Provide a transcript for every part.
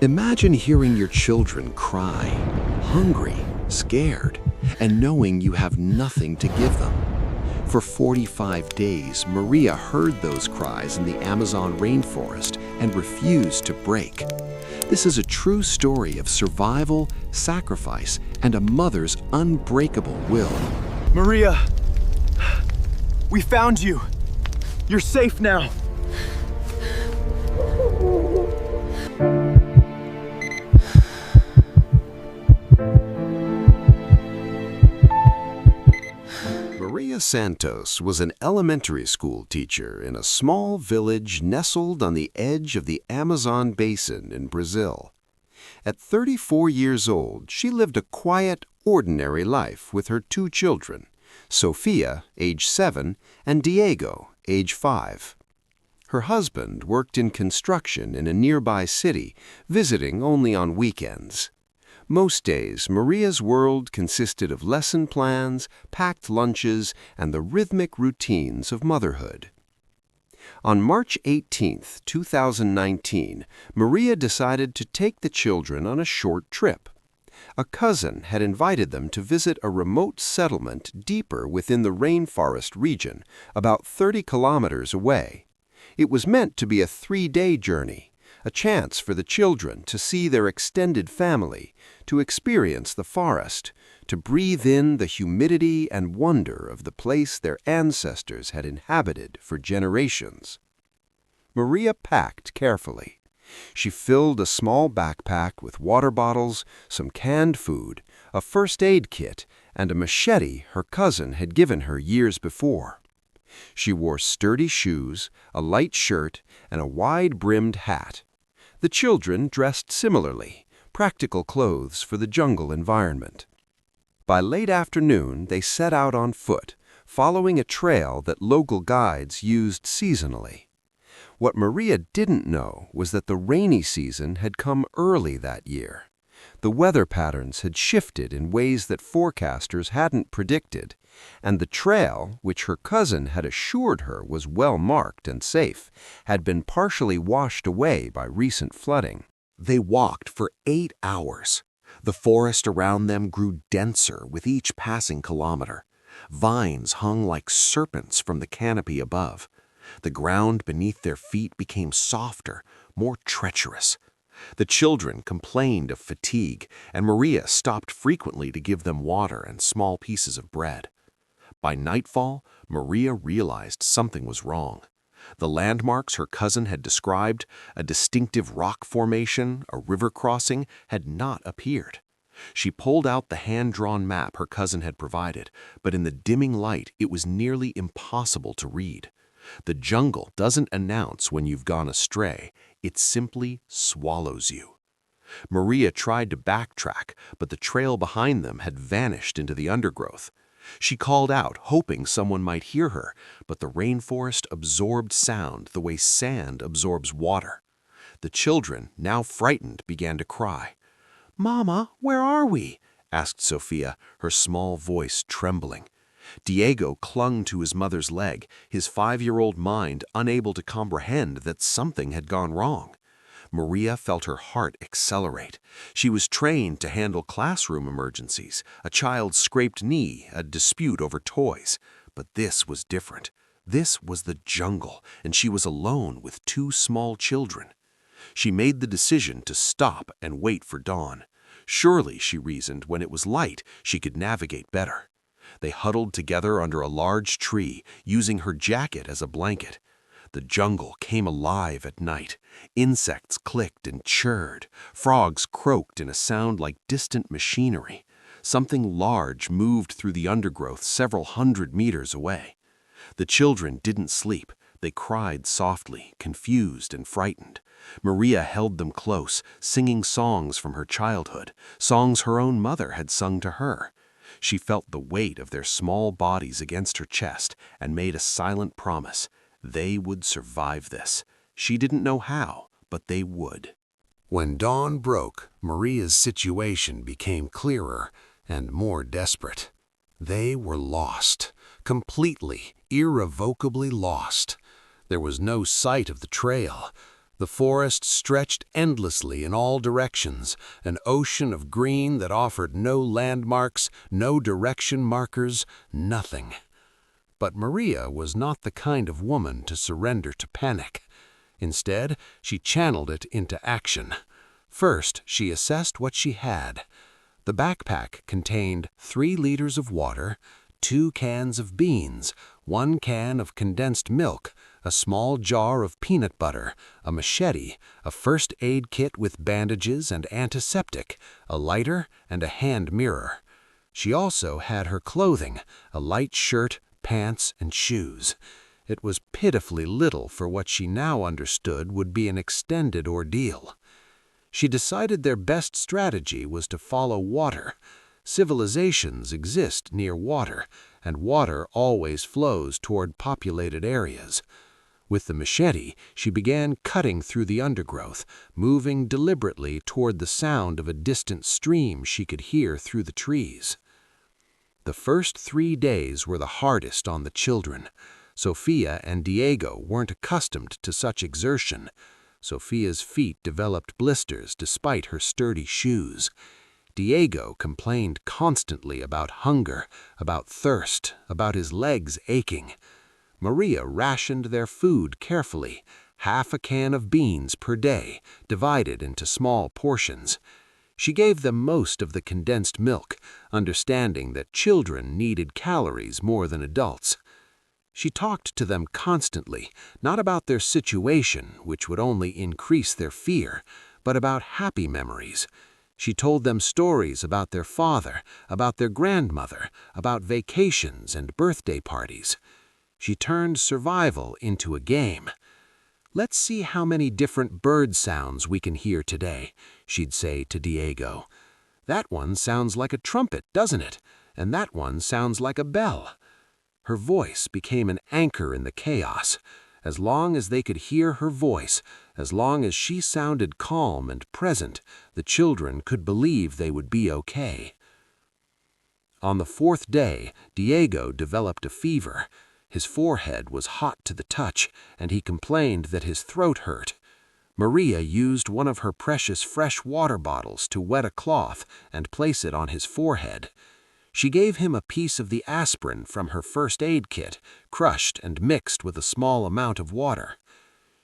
Imagine hearing your children cry, hungry, scared, and knowing you have nothing to give them. For 45 days, Maria heard those cries in the Amazon rainforest and refused to break. This is a true story of survival, sacrifice, and a mother's unbreakable will. Maria, we found you. You're safe now. Maria Santos was an elementary school teacher in a small village nestled on the edge of the Amazon basin in Brazil. At 34 years old, she lived a quiet, ordinary life with her two children, Sofia, age 7, and Diego, age 5. Her husband worked in construction in a nearby city, visiting only on weekends. Most days, Maria's world consisted of lesson plans, packed lunches, and the rhythmic routines of motherhood. On March 18, 2019, Maria decided to take the children on a short trip. A cousin had invited them to visit a remote settlement deeper within the rainforest region, about 30 kilometers away. It was meant to be a 3-day journey, a chance for the children to see their extended family, to experience the forest, to breathe in the humidity and wonder of the place their ancestors had inhabited for generations. Maria packed carefully. She filled a small backpack with water bottles, some canned food, a first aid kit, and a machete her cousin had given her years before. She wore sturdy shoes, a light shirt, and a wide-brimmed hat. The children dressed similarly, practical clothes for the jungle environment. By late afternoon, they set out on foot, following a trail that local guides used seasonally. What Maria didn't know was that the rainy season had come early that year. The weather patterns had shifted in ways that forecasters hadn't predicted, and the trail, which her cousin had assured her was well marked and safe, had been partially washed away by recent flooding. They walked for 8 hours. The forest around them grew denser with each passing kilometer. Vines hung like serpents from the canopy above. The ground beneath their feet became softer, more treacherous. The children complained of fatigue, and Maria stopped frequently to give them water and small pieces of bread. By nightfall, Maria realized something was wrong. The landmarks her cousin had described, a distinctive rock formation, a river crossing, had not appeared. She pulled out the hand-drawn map her cousin had provided, but in the dimming light it was nearly impossible to read. The jungle doesn't announce when you've gone astray, it simply swallows you. Maria tried to backtrack, but the trail behind them had vanished into the undergrowth. She called out, hoping someone might hear her, but the rainforest absorbed sound the way sand absorbs water. The children, now frightened, began to cry. "Mama, where are we?" asked Sofia, her small voice trembling. Diego clung to his mother's leg, his 5-year-old mind unable to comprehend that something had gone wrong. Maria felt her heart accelerate. She was trained to handle classroom emergencies, a child's scraped knee, a dispute over toys. But this was different. This was the jungle, and she was alone with 2 small children. She made the decision to stop and wait for dawn. Surely, she reasoned, when it was light, she could navigate better. They huddled together under a large tree, using her jacket as a blanket. The jungle came alive at night. Insects clicked and chirred. Frogs croaked in a sound like distant machinery. Something large moved through the undergrowth several hundred meters away. The children didn't sleep. They cried softly, confused and frightened. Maria held them close, singing songs from her childhood, songs her own mother had sung to her. She felt the weight of their small bodies against her chest and made a silent promise. They would survive this. She didn't know how, but they would. When dawn broke, Maria's situation became clearer and more desperate. They were lost, completely, irrevocably lost. There was no sight of the trail, The forest stretched endlessly in all directions, an ocean of green that offered no landmarks, no direction markers, nothing. But Maria was not the kind of woman to surrender to panic. Instead, she channeled it into action. First, she assessed what she had. The backpack contained 3 liters of water, 2 cans of beans, 1 can of condensed milk, a small jar of peanut butter, a machete, a first aid kit with bandages and antiseptic, a lighter, and a hand mirror. She also had her clothing, a light shirt, pants, and shoes. It was pitifully little for what she now understood would be an extended ordeal. She decided their best strategy was to follow water. Civilizations exist near water, and water always flows toward populated areas. With the machete, she began cutting through the undergrowth, moving deliberately toward the sound of a distant stream she could hear through the trees. The first 3 days were the hardest on the children. Sofia and Diego weren't accustomed to such exertion. Sofia's feet developed blisters despite her sturdy shoes. Diego complained constantly about hunger, about thirst, about his legs aching. Maria rationed their food carefully, half a can of beans per day, divided into small portions. She gave them most of the condensed milk, understanding that children needed calories more than adults. She talked to them constantly, not about their situation, which would only increase their fear, but about happy memories. She told them stories about their father, about their grandmother, about vacations and birthday parties. She turned survival into a game. "Let's see how many different bird sounds we can hear today," she'd say to Diego. "That one sounds like a trumpet, doesn't it? And that one sounds like a bell." Her voice became an anchor in the chaos. As long as they could hear her voice, as long as she sounded calm and present, the children could believe they would be okay. On the 4th day, Diego developed a fever. His forehead was hot to the touch, and he complained that his throat hurt. Maria used one of her precious fresh water bottles to wet a cloth and place it on his forehead. She gave him a piece of the aspirin from her first aid kit, crushed and mixed with a small amount of water.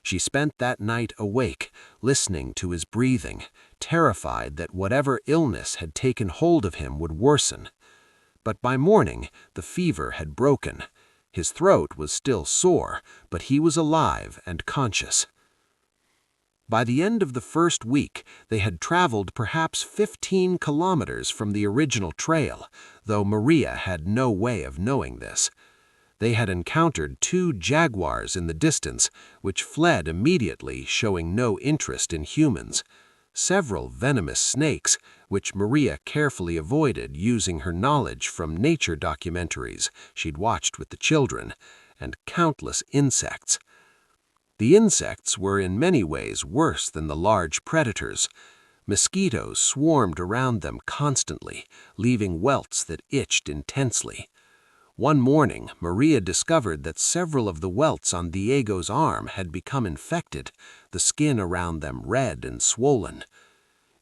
She spent that night awake, listening to his breathing, terrified that whatever illness had taken hold of him would worsen. But by morning, the fever had broken. His throat was still sore, but he was alive and conscious. By the end of the first week, they had traveled perhaps 15 kilometers from the original trail, though Maria had no way of knowing this. They had encountered 2 jaguars in the distance, which fled immediately, showing no interest in humans. Several venomous snakes, which Maria carefully avoided using her knowledge from nature documentaries she'd watched with the children, and countless insects. The insects were in many ways worse than the large predators. Mosquitoes swarmed around them constantly, leaving welts that itched intensely. One morning, Maria discovered that several of the welts on Diego's arm had become infected, the skin around them red and swollen.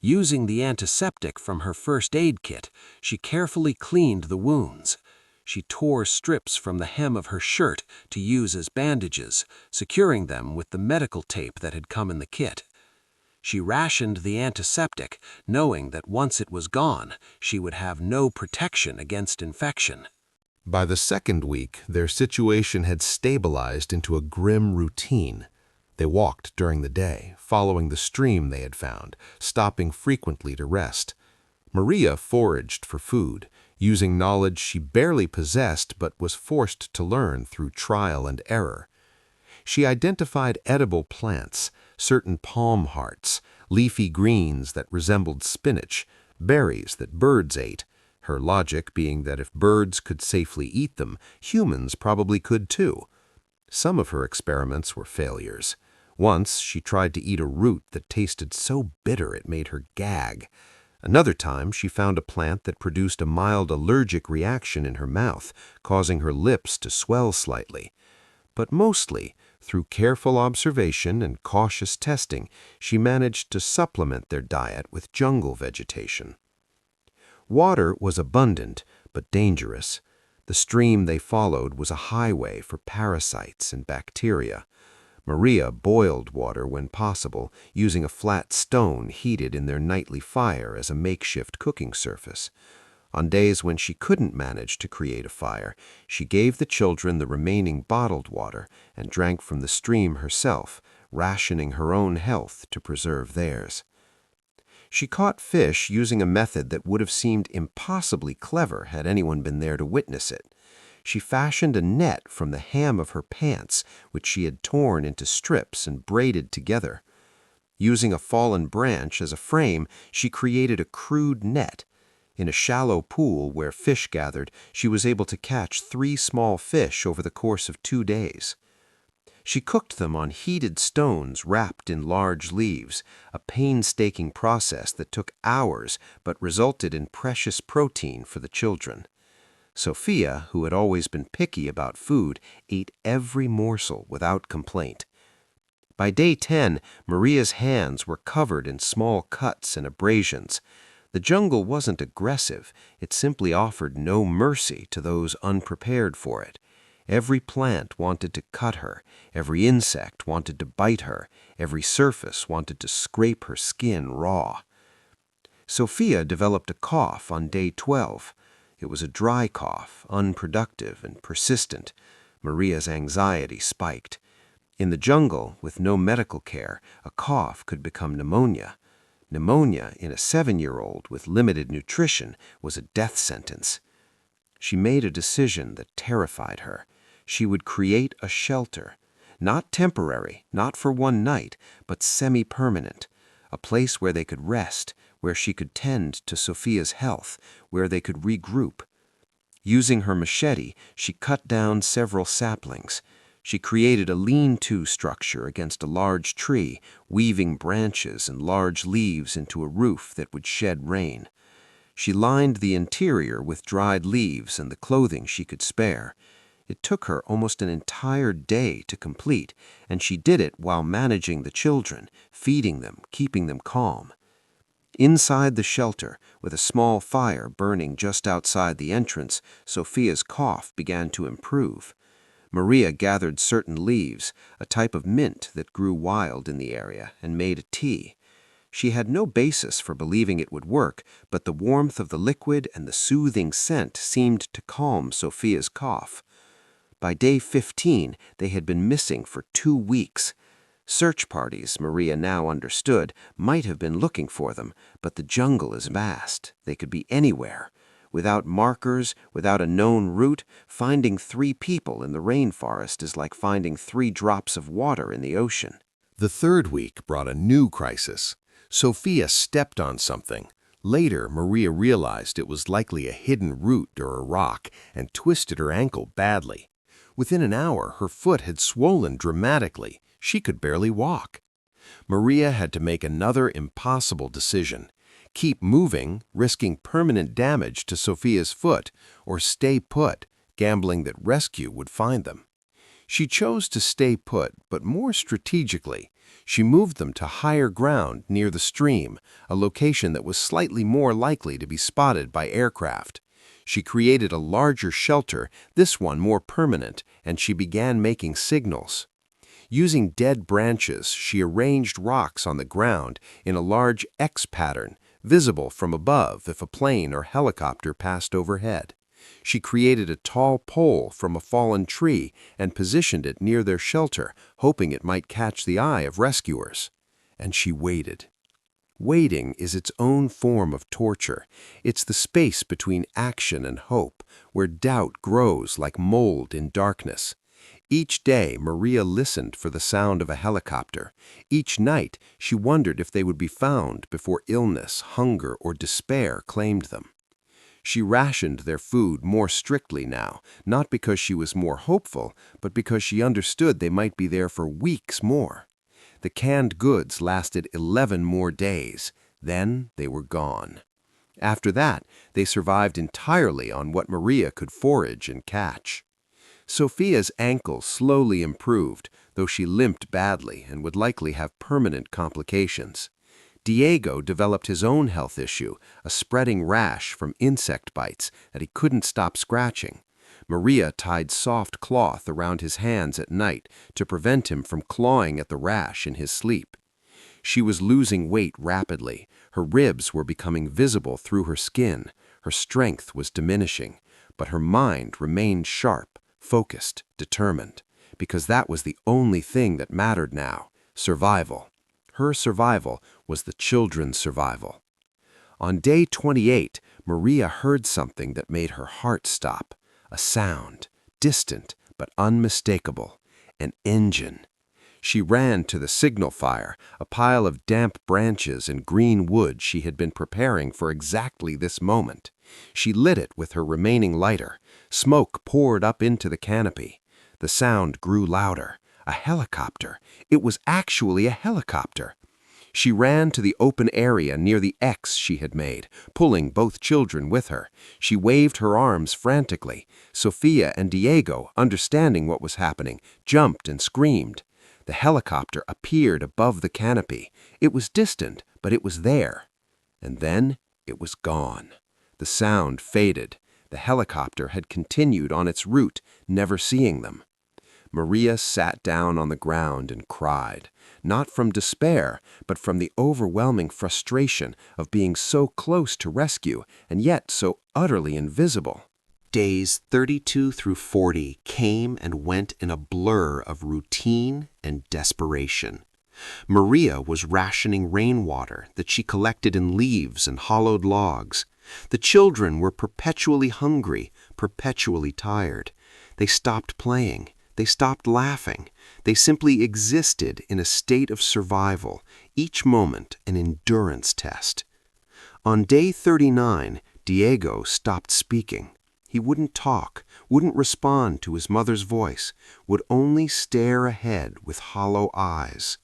Using the antiseptic from her first aid kit, she carefully cleaned the wounds. She tore strips from the hem of her shirt to use as bandages, securing them with the medical tape that had come in the kit. She rationed the antiseptic, knowing that once it was gone, she would have no protection against infection. By the 2nd week, their situation had stabilized into a grim routine. They walked during the day, following the stream they had found, stopping frequently to rest. Maria foraged for food, using knowledge she barely possessed but was forced to learn through trial and error. She identified edible plants, certain palm hearts, leafy greens that resembled spinach, berries that birds ate, her logic being that if birds could safely eat them, humans probably could too. Some of her experiments were failures. Once, she tried to eat a root that tasted so bitter it made her gag. Another time, she found a plant that produced a mild allergic reaction in her mouth, causing her lips to swell slightly. But mostly, Through careful observation and cautious testing, she managed to supplement their diet with jungle vegetation. Water was abundant, but dangerous. The stream they followed was a highway for parasites and bacteria. Maria boiled water when possible, using a flat stone heated in their nightly fire as a makeshift cooking surface. On days when she couldn't manage to create a fire, she gave the children the remaining bottled water and drank from the stream herself, rationing her own health to preserve theirs. She caught fish using a method that would have seemed impossibly clever had anyone been there to witness it. She fashioned a net from the hem of her pants, which she had torn into strips and braided together. Using a fallen branch as a frame, she created a crude net. In a shallow pool where fish gathered, she was able to catch 3 small fish over the course of 2 days. She cooked them on heated stones wrapped in large leaves, a painstaking process that took hours but resulted in precious protein for the children. Sofia, who had always been picky about food, ate every morsel without complaint. By day 10, Maria's hands were covered in small cuts and abrasions. The jungle wasn't aggressive, it simply offered no mercy to those unprepared for it. Every plant wanted to cut her, every insect wanted to bite her, every surface wanted to scrape her skin raw. Sofia developed a cough on day 12. It was a dry cough, unproductive and persistent. Maria's anxiety spiked. In the jungle, with no medical care, a cough could become pneumonia. Pneumonia in a 7-year-old with limited nutrition was a death sentence. She made a decision that terrified her. She would create a shelter, not temporary, not for one night, but semi-permanent, a place where they could rest, where she could tend to Sofia's health, where they could regroup. Using her machete, she cut down several saplings. She created a lean-to structure against a large tree, weaving branches and large leaves into a roof that would shed rain. She lined the interior with dried leaves and the clothing she could spare. It took her almost an entire day to complete, and she did it while managing the children, feeding them, keeping them calm. Inside the shelter, with a small fire burning just outside the entrance, Sofia's cough began to improve. Maria gathered certain leaves, a type of mint that grew wild in the area, and made a tea. She had no basis for believing it would work, but the warmth of the liquid and the soothing scent seemed to calm Sofia's cough. By day 15, they had been missing for 2 weeks. Search parties, Maria now understood, might have been looking for them, but the jungle is vast. They could be anywhere. Without markers, without a known route, finding 3 people in the rainforest is like finding 3 drops of water in the ocean. The 3rd week brought a new crisis. Sofia stepped on something. Later, Maria realized it was likely a hidden root or a rock and twisted her ankle badly. Within an hour, her foot had swollen dramatically. She could barely walk. Maria had to make another impossible decision. Keep moving, risking permanent damage to Sofia's foot, or stay put, gambling that rescue would find them. She chose to stay put, but more strategically. She moved them to higher ground near the stream, a location that was slightly more likely to be spotted by aircraft. She created a larger shelter, this one more permanent, and she began making signals. Using dead branches, she arranged rocks on the ground in a large X pattern, visible from above if a plane or helicopter passed overhead. She created a tall pole from a fallen tree and positioned it near their shelter, hoping it might catch the eye of rescuers. And she waited. Waiting is its own form of torture. It's the space between action and hope, where doubt grows like mold in darkness. Each day, Maria listened for the sound of a helicopter. Each night, she wondered if they would be found before illness, hunger, or despair claimed them. She rationed their food more strictly now, not because she was more hopeful, but because she understood they might be there for weeks more. The canned goods lasted 11 more days. Then they were gone. After that, they survived entirely on what Maria could forage and catch. Sofia's ankle slowly improved, though she limped badly and would likely have permanent complications. Diego developed his own health issue, a spreading rash from insect bites that he couldn't stop scratching. Maria tied soft cloth around his hands at night to prevent him from clawing at the rash in his sleep. She was losing weight rapidly. Her ribs were becoming visible through her skin. Her strength was diminishing, but her mind remained sharp, focused, determined, because that was the only thing that mattered now: survival. Her survival was the children's survival. On day 28, Maria heard something that made her heart stop. A sound, distant but unmistakable. An engine. She ran to the signal fire, a pile of damp branches and green wood she had been preparing for exactly this moment. She lit it with her remaining lighter. Smoke poured up into the canopy. The sound grew louder. A helicopter. It was actually a helicopter. She ran to the open area near the X she had made, pulling both children with her. She waved her arms frantically. Sofia and Diego, understanding what was happening, jumped and screamed. The helicopter appeared above the canopy. It was distant, but it was there. And then it was gone. The sound faded. The helicopter had continued on its route, never seeing them. Maria sat down on the ground and cried, not from despair, but from the overwhelming frustration of being so close to rescue and yet so utterly invisible. Days 32 through 40 came and went in a blur of routine and desperation. Maria was rationing rainwater that she collected in leaves and hollowed logs. The children were perpetually hungry, perpetually tired. They stopped playing. They stopped laughing. They simply existed in a state of survival, each moment an endurance test. On day 39, Diego stopped speaking. He wouldn't talk, wouldn't respond to his mother's voice, would only stare ahead with hollow eyes.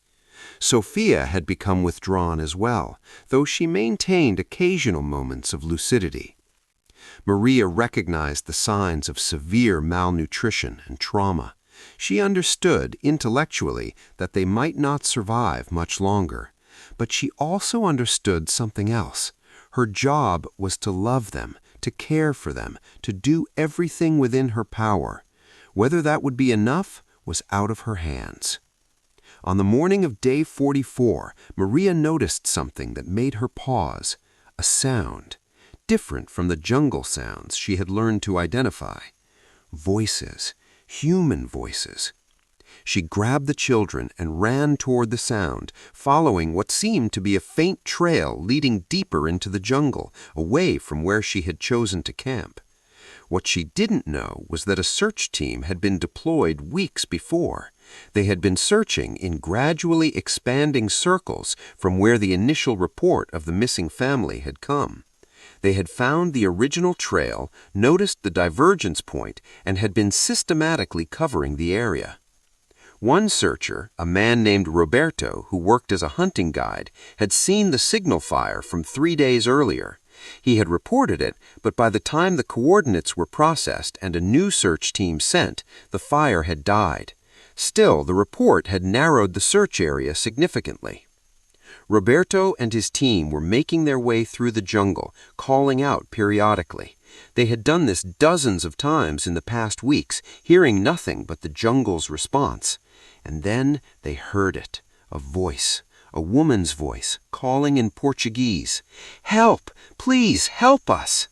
Sofia had become withdrawn as well, though she maintained occasional moments of lucidity. Maria recognized the signs of severe malnutrition and trauma. She understood intellectually that they might not survive much longer, but she also understood something else. Her job was to love them, to care for them, to do everything within her power. Whether that would be enough was out of her hands. On the morning of day 44, Maria noticed something that made her pause, a sound, different from the jungle sounds she had learned to identify. Voices, human voices. She grabbed the children and ran toward the sound, following what seemed to be a faint trail leading deeper into the jungle, away from where she had chosen to camp. What she didn't know was that a search team had been deployed weeks before. They had been searching in gradually expanding circles from where the initial report of the missing family had come. They had found the original trail, noticed the divergence point, and had been systematically covering the area. One searcher, a man named Roberto, who worked as a hunting guide, had seen the signal fire from 3 days earlier. He had reported it, but by the time the coordinates were processed and a new search team sent, the fire had died. Still, the report had narrowed the search area significantly. Roberto and his team were making their way through the jungle, calling out periodically. They had done this dozens of times in the past weeks, hearing nothing but the jungle's response. And then they heard it, a voice, a woman's voice, calling in Portuguese. "Help! Please help us!"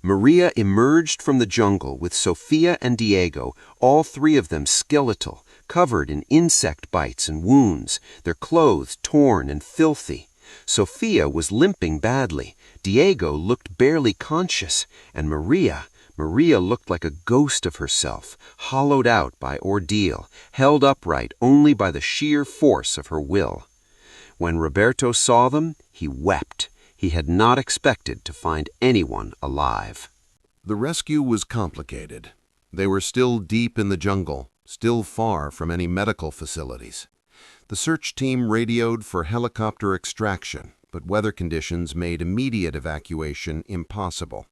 Maria emerged from the jungle with Sofia and Diego, all three of them skeletal, covered in insect bites and wounds, their clothes torn and filthy. Sofia was limping badly, Diego looked barely conscious, and Maria looked like a ghost of herself, hollowed out by ordeal, held upright only by the sheer force of her will. When Roberto saw them, he wept. He had not expected to find anyone alive. The rescue was complicated. They were still deep in the jungle, still far from any medical facilities. The search team radioed for helicopter extraction, but weather conditions made immediate evacuation impossible.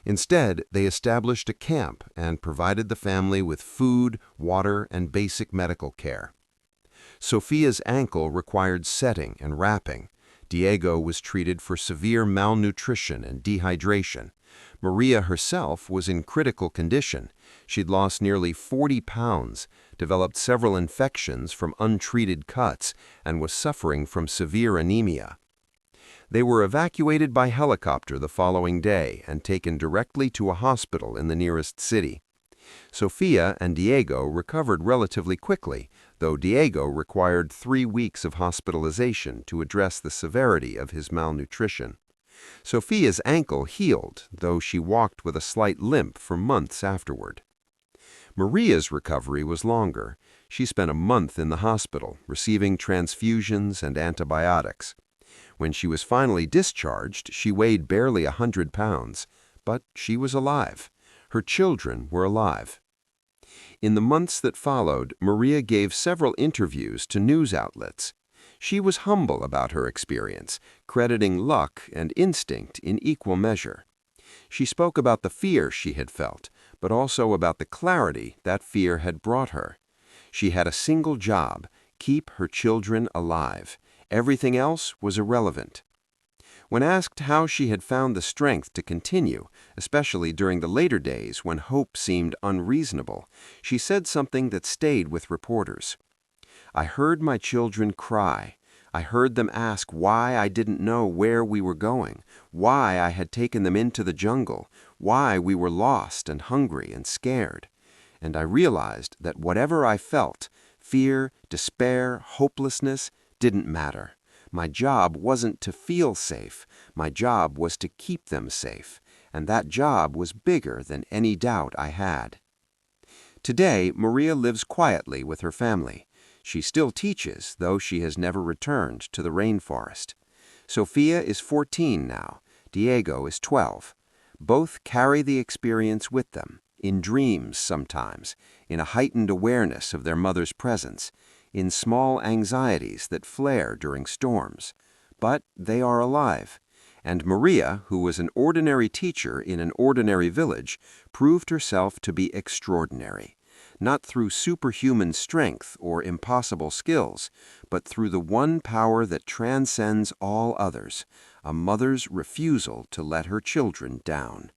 Instead, they established a camp and provided the family with food, water, and basic medical care. Sofia's ankle required setting and wrapping. Diego was treated for severe malnutrition and dehydration. Maria herself was in critical condition. She'd lost nearly 40 pounds, developed several infections from untreated cuts, and was suffering from severe anemia. They were evacuated by helicopter the following day and taken directly to a hospital in the nearest city. Sofia and Diego recovered relatively quickly, though Diego required 3 weeks of hospitalization to address the severity of his malnutrition. Sofia's ankle healed, though she walked with a slight limp for months afterward. Maria's recovery was longer. She spent a month in the hospital, receiving transfusions and antibiotics. When she was finally discharged, she weighed barely 100 pounds, but she was alive. Her children were alive. In the months that followed, Maria gave several interviews to news outlets. She was humble about her experience, crediting luck and instinct in equal measure. She spoke about the fear she had felt, but also about the clarity that fear had brought her. She had a single job: keep her children alive. Everything else was irrelevant. When asked how she had found the strength to continue, especially during the later days when hope seemed unreasonable, she said something that stayed with reporters. "I heard my children cry. I heard them ask why I didn't know where we were going, why I had taken them into the jungle, why we were lost and hungry and scared. And I realized that whatever I felt, fear, despair, hopelessness, didn't matter. My job wasn't to feel safe. My job was to keep them safe, and that job was bigger than any doubt I had." Today, Maria lives quietly with her family. She still teaches, though she has never returned to the rainforest. Sofia is 14 now. Diego is 12. Both carry the experience with them, in dreams sometimes, in a heightened awareness of their mother's presence, in small anxieties that flare during storms. But they are alive. And Maria, who was an ordinary teacher in an ordinary village, proved herself to be extraordinary. Not through superhuman strength or impossible skills, but through the one power that transcends all others: a mother's refusal to let her children down.